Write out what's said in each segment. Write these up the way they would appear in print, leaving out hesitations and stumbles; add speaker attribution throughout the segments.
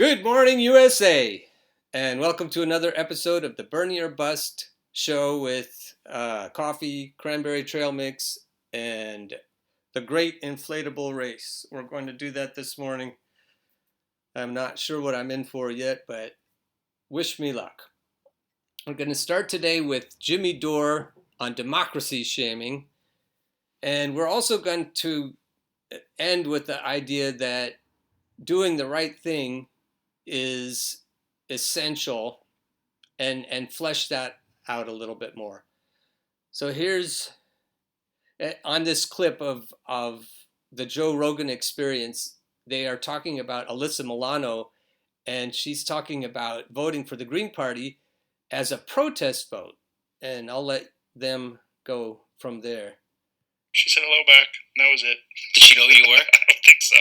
Speaker 1: Good morning, USA, and welcome to another episode of the Bernie or Bust show with coffee, cranberry trail mix, and the great inflatable race. We're going to do that this morning. I'm not sure what I'm in for yet, but wish me luck. We're going to start today with Jimmy Dore on democracy shaming, and we're also going to end with the idea that doing the right thing is essential and flesh that out a little bit more. So here's on this clip of the Joe Rogan Experience. They are talking about Alyssa Milano, and she's talking about voting for the Green Party as a protest vote. And I'll let them go from there.
Speaker 2: She said hello back, and that was it.
Speaker 3: Did she know who you were?
Speaker 2: I don't think so.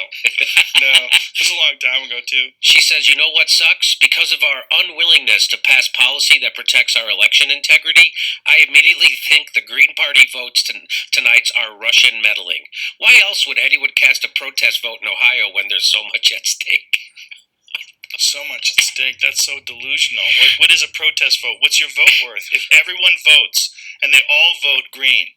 Speaker 2: No, it was a long time ago, too.
Speaker 3: She says, you know what sucks? Because of our unwillingness to pass policy that protects our election integrity, I immediately think the Green Party votes tonight's are Russian meddling. Why else would anyone cast a protest vote in Ohio when there's so much at stake?
Speaker 2: So much at stake. That's so delusional. Like, what is a protest vote? What's your vote worth? If everyone votes and they all vote green,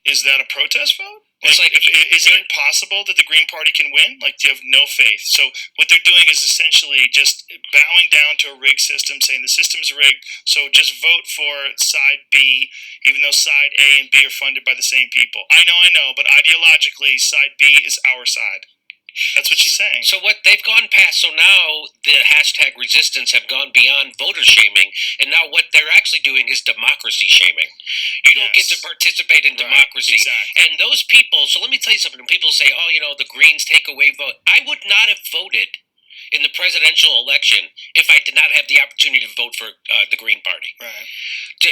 Speaker 2: is that a protest vote? Is it possible that the Green Party can win? Like, do you have no faith? So what they're doing is essentially just bowing down to a rigged system, saying the system's rigged, so just vote for side B, even though side A and B are funded by the same people. I know, but ideologically, side B is our side. That's what she's saying.
Speaker 3: So what they've gone past, so now the hashtag resistance have gone beyond voter shaming, and now what they're actually doing is democracy shaming. You don't get to participate in democracy.
Speaker 2: Exactly.
Speaker 3: And those people, so let me tell you something, when people say, oh, you know, the Greens take away vote, I would not have voted in the presidential election if I did not have the opportunity to vote for the Green Party.
Speaker 2: Right.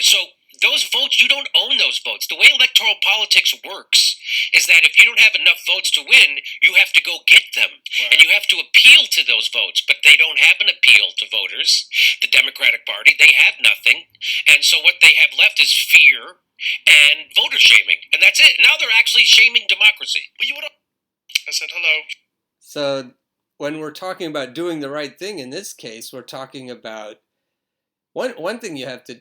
Speaker 3: So those votes, you don't own those votes. The way electoral politics works is that if you don't have enough votes to win, you have to go get them.
Speaker 2: Right.
Speaker 3: And you have to appeal to those votes. But they don't have an appeal to voters. The Democratic Party, they have nothing. And so what they have left is fear and voter shaming. And that's it. Now they're actually shaming democracy.
Speaker 2: But you would have... I said hello.
Speaker 1: So when we're talking about doing the right thing in this case, we're talking about one thing you have to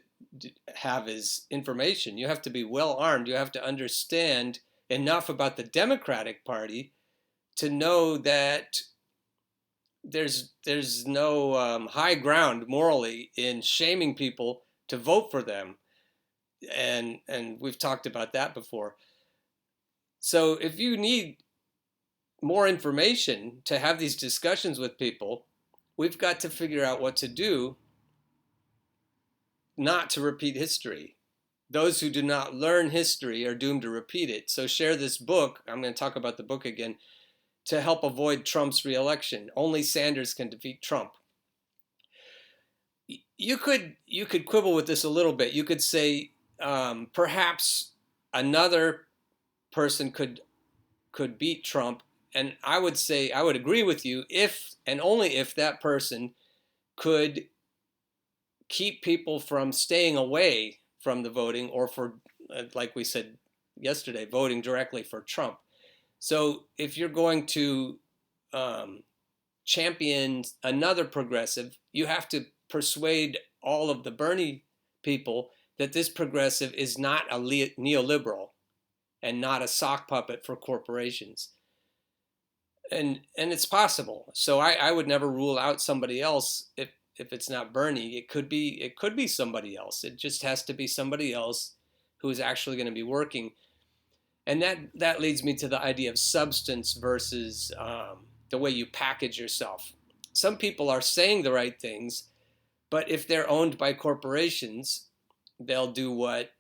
Speaker 1: have is information. You have to be well armed. You have to understand enough about the Democratic Party to know that there's no high ground morally in shaming people to vote for them, and we've talked about that before. So if you need more information to have these discussions with people, we've got to figure out what to do not to repeat history. Those who do not learn history are doomed to repeat it. So share this book, I'm going to talk about the book again, to help avoid Trump's reelection. Only Sanders can defeat Trump. You could quibble with this a little bit. You could say perhaps another person could beat Trump, and I would say I would agree with you if and only if that person could keep people from staying away from the voting or for, like we said yesterday, voting directly for Trump. So if you're going to champion another progressive, you have to persuade all of the Bernie people that this progressive is not a neoliberal and not a sock puppet for corporations. And it's possible. So I would never rule out somebody else if it's not Bernie. It could be somebody else. It just has to be somebody else who is actually going to be working. And that leads me to the idea of substance versus the way you package yourself. Some people are saying the right things, but if they're owned by corporations, they'll do what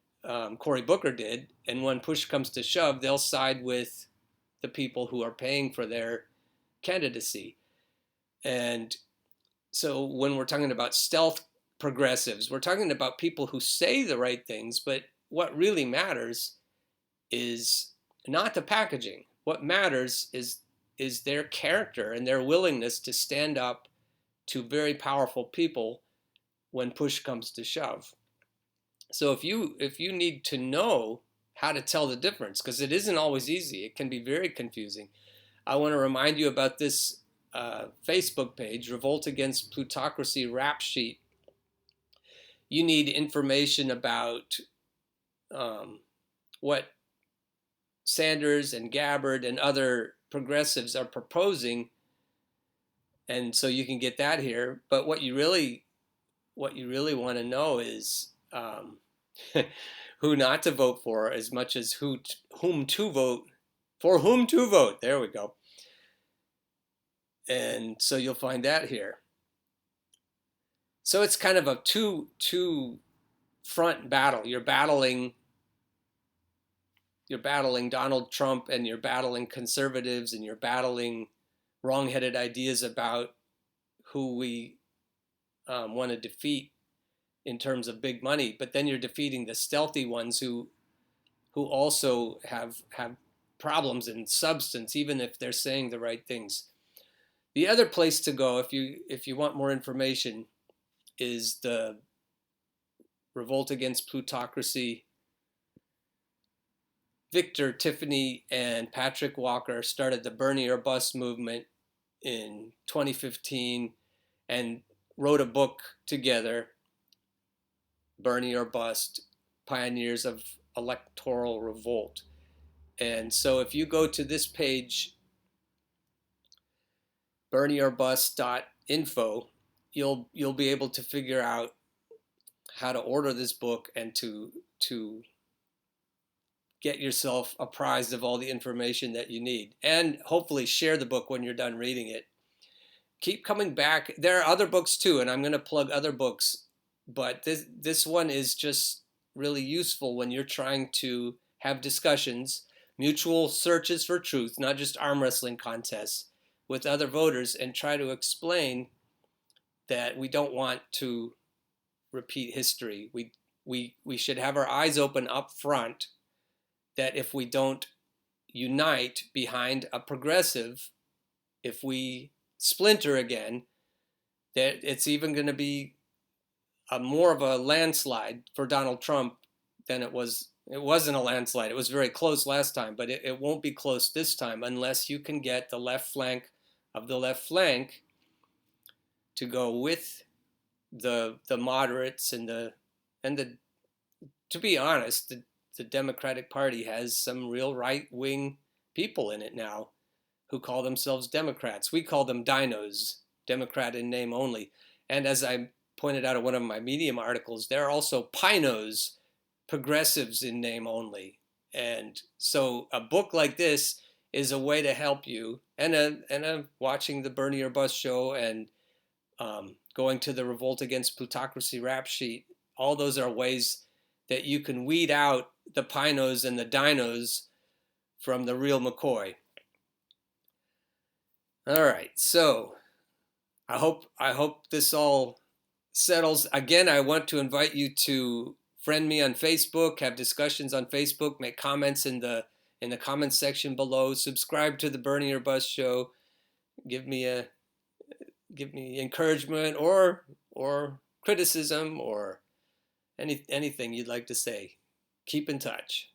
Speaker 1: Cory Booker did, and when push comes to shove, they'll side with the people who are paying for their candidacy. And so when we're talking about stealth progressives, we're talking about people who say the right things, but what really matters is not the packaging. What matters is their character and their willingness to stand up to very powerful people when push comes to shove. So if you need to know how to tell the difference, because it isn't always easy, it can be very confusing. I want to remind you about this Facebook page, Revolt Against Plutocracy rap sheet, you need information about what Sanders and Gabbard and other progressives are proposing, and so you can get that here. But what you really want to know is who not to vote for, as much as whom to vote for. Whom to vote? There we go. And so you'll find that here. So it's kind of a two front battle. You're battling Donald Trump, and you're battling conservatives, and you're battling wrong-headed ideas about who we want to defeat in terms of big money. But then you're defeating the stealthy ones who also have problems in substance, even if they're saying the right things. The other place to go if you want more information is the Revolt Against Plutocracy. Victor, Tiffany, and Patrick Walker started the Bernie or Bust movement in 2015 and wrote a book together, Bernie or Bust, Pioneers of Electoral Revolt. And so if you go to this page, bernieorbust.info, you'll be able to figure out how to order this book and to get yourself apprised of all the information that you need, and hopefully share the book when you're done reading it. Keep coming back. There are other books too, and I'm going to plug other books, but this one is just really useful when you're trying to have discussions, mutual searches for truth, not just arm wrestling contests with other voters, and try to explain that we don't want to repeat history. We should have our eyes open up front, that if we don't unite behind a progressive, if we splinter again, that it's even going to be more of a landslide for Donald Trump than it was. It wasn't a landslide. It was very close last time, but it won't be close this time unless you can get the left flank of the left flank to go with the moderates and the to be honest, the Democratic Party has some real right-wing people in it now who call themselves Democrats. We call them dinos, Democrat in name only. And as I pointed out in one of my Medium articles, there are also pinos, progressives in name only. And so a book like this is a way to help you, and watching the Bernie or Bust show, and going to the Revolt Against Plutocracy rap sheet. All those are ways that you can weed out the pinos and the dinos from the real McCoy. All right, so I hope this all settles. Again, I want to invite you to friend me on Facebook, have discussions on Facebook, make comments in the comments section below, subscribe to the Bernie or Bust show, give me encouragement or criticism or anything you'd like to say. Keep in touch.